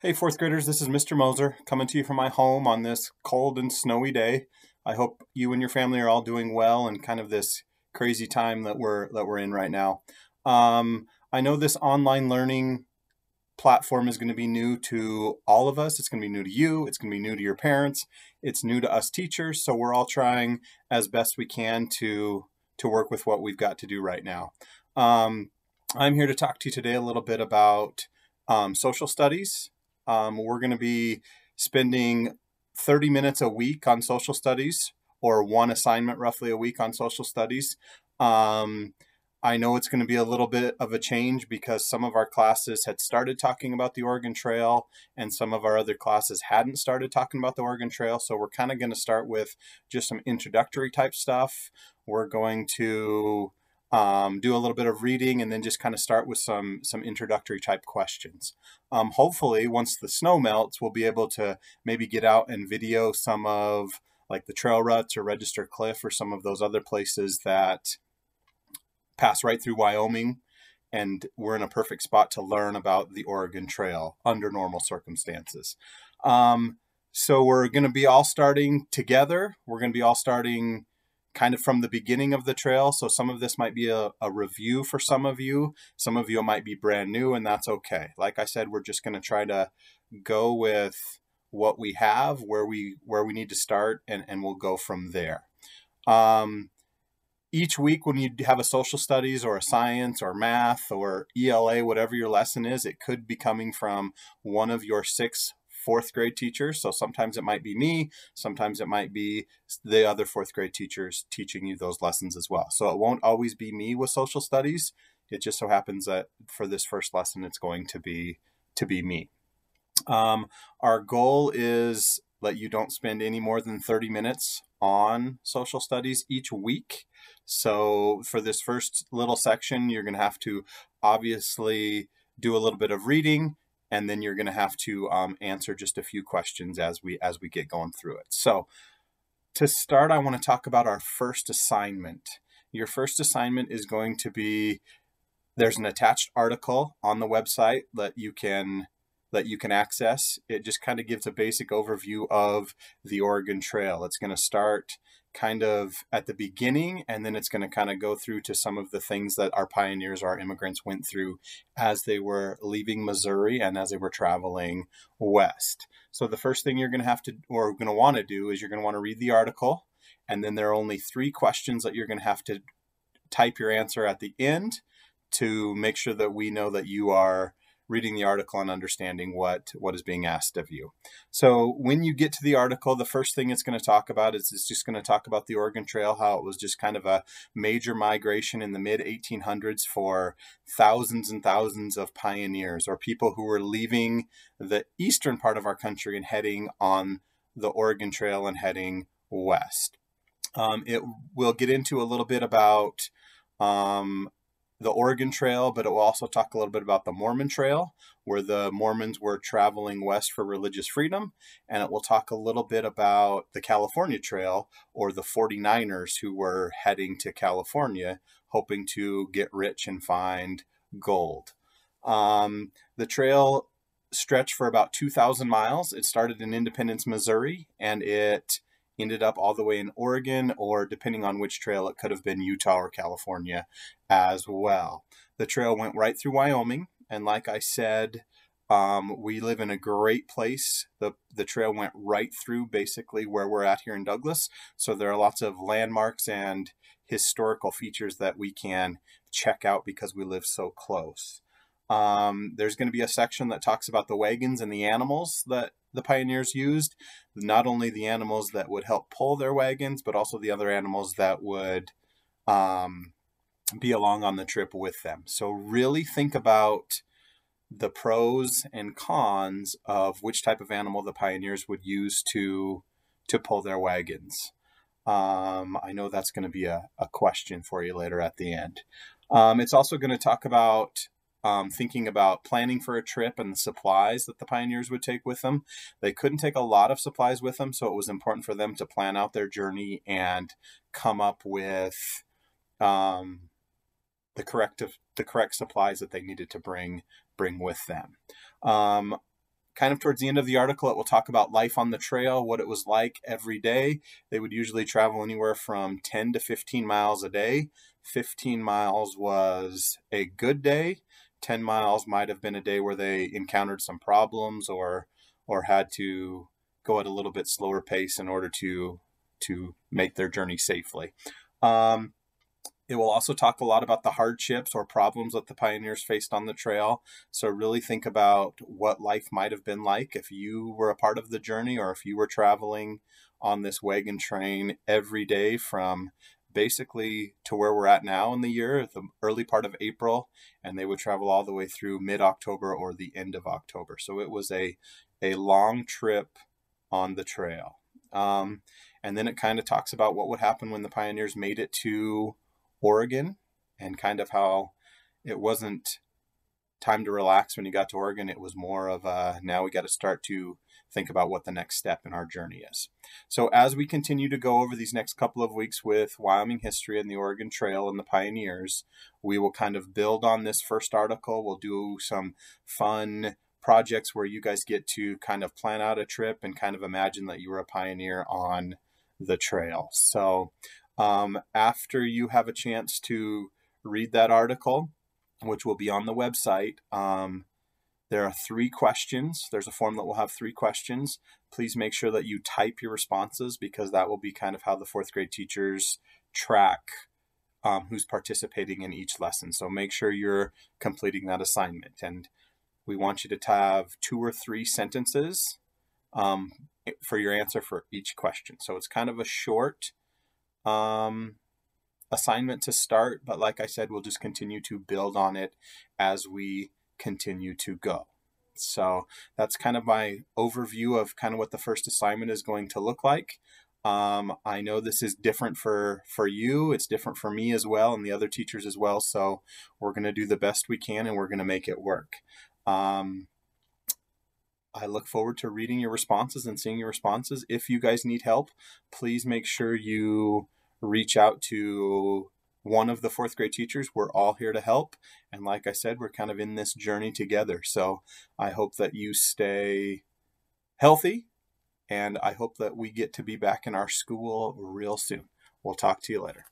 Hey, fourth graders, this is Mr. Moser coming to you from my home on this cold and snowy day. I hope you and your family are all doing well in kind of this crazy time that we're in right now. I know this online learning platform is going to be new to all of us. It's going to be new to you. It's going to be new to your parents. It's new to us teachers. So we're all trying as best we can to work with what we've got to do right now. Um, I'm here to talk to you today a little bit about social studies. We're going to be spending 30 minutes a week on social studies, or one assignment roughly a week on social studies. Um, I know it's going to be a little bit of a change because some of our classes had started talking about the Oregon Trail and some of our other classes hadn't started talking about the Oregon Trail. So we're kind of going to start with just some introductory type stuff. We're going to do a little bit of reading and then just kind of start with some introductory type questions. Hopefully, once the snow melts, we'll be able to maybe get out and video some of like the Trail Ruts or Register Cliff or some of those other places that pass right through Wyoming, and we're in a perfect spot to learn about the Oregon Trail under normal circumstances. So we're going to be all starting together. We're going to be all starting kind of from the beginning of the trail. So some of this might be a review for some of you. Some of you might be brand new, and that's okay. Like I said, we're just going to try to go with what we have, where we need to start, and we'll go from there. Each week when you have a social studies or a science or math or ELA, whatever your lesson is, it could be coming from one of your six fourth grade teachers. So sometimes it might be me, sometimes it might be the other fourth grade teachers teaching you those lessons as well. So it won't always be me with social studies. It just so happens that for this first lesson, it's going to be me. Our goal is that you don't spend any more than 30 minutes on social studies each week. So for this first little section, you're going to have to obviously do a little bit of reading, and then you're going to have to answer just a few questions as we get going through it. So to start, I want to talk about our first assignment. Your first assignment is going to be, there's an attached article on the website that you can access. It just kind of gives a basic overview of the Oregon Trail. It's going to start kind of at the beginning, and then it's going to kind of go through to some of the things that our pioneers, our immigrants went through as they were leaving Missouri and as they were traveling west. So the first thing you're going to have to, or going to want to do, is you're going to want to read the article, and then there are only 3 questions that you're going to have to type your answer at the end to make sure that we know that you are reading the article and understanding what is being asked of you. So when you get to the article, the first thing it's going to talk about is it's just going to talk about the Oregon Trail, how it was just kind of a major migration in the mid 1800s for thousands and thousands of pioneers, or people who were leaving the eastern part of our country and heading on the Oregon Trail and heading west. It will get into a little bit about the Oregon Trail, but it will also talk a little bit about the Mormon Trail, where the Mormons were traveling west for religious freedom. And it will talk a little bit about the California Trail, or the 49ers who were heading to California, hoping to get rich and find gold. The trail stretched for about 2,000 miles. It started in Independence, Missouri, and it ended up all the way in Oregon, or depending on which trail, it could have been Utah or California as well. The trail went right through Wyoming, and like I said, we live in a great place. The trail went right through basically where we're at here in Douglas, so there are lots of landmarks and historical features that we can check out because we live so close. There's going to be a section that talks about the wagons and the animals that the pioneers used, not only the animals that would help pull their wagons, but also the other animals that would be along on the trip with them. So really think about the pros and cons of which type of animal the pioneers would use to pull their wagons. I know that's going to be a question for you later at the end. It's also going to talk about thinking about planning for a trip and the supplies that the pioneers would take with them. They couldn't take a lot of supplies with them, so it was important for them to plan out their journey and come up with the correct supplies that they needed to bring with them. kind of towards the end of the article, it will talk about life on the trail, what it was like every day. They would usually travel anywhere from 10 to 15 miles a day. 15 miles was a good day. 10 miles might have been a day where they encountered some problems or had to go at a little bit slower pace in order to make their journey safely. It will also talk a lot about the hardships or problems that the pioneers faced on the trail. So really think about what life might have been like if you were a part of the journey, or if you were traveling on this wagon train every day from basically to where we're at now in the year, the early part of April, and they would travel all the way through mid-October or the end of October. So it was a long trip on the trail. And then it kind of talks about what would happen when the pioneers made it to Oregon, and kind of how it wasn't time to relax when you got to Oregon. It was more of now we got to start to think about what the next step in our journey is. So as we continue to go over these next couple of weeks with Wyoming history and the Oregon Trail and the pioneers, we will kind of build on this first article. We'll do some fun projects where you guys get to kind of plan out a trip and kind of imagine that you were a pioneer on the trail. So after you have a chance to read that article, which will be on the website, there are 3 questions. There's a form that will have 3 questions. Please make sure that you type your responses, because that will be kind of how the 4th grade teachers track who's participating in each lesson. So make sure you're completing that assignment. And we want you to have 2 or 3 sentences for your answer for each question. So it's kind of a short assignment to start, but like I said, we'll just continue to build on it as we continue to go. So that's kind of my overview of kind of what the first assignment is going to look like. I know this is different for you. It's different for me as well, and the other teachers as well. So we're going to do the best we can, and we're going to make it work. I look forward to reading your responses and seeing your responses. If you guys need help, please make sure you reach out to one of the 4th grade teachers. We're all here to help. And like I said, we're kind of in this journey together. So I hope that you stay healthy, and I hope that we get to be back in our school real soon. We'll talk to you later.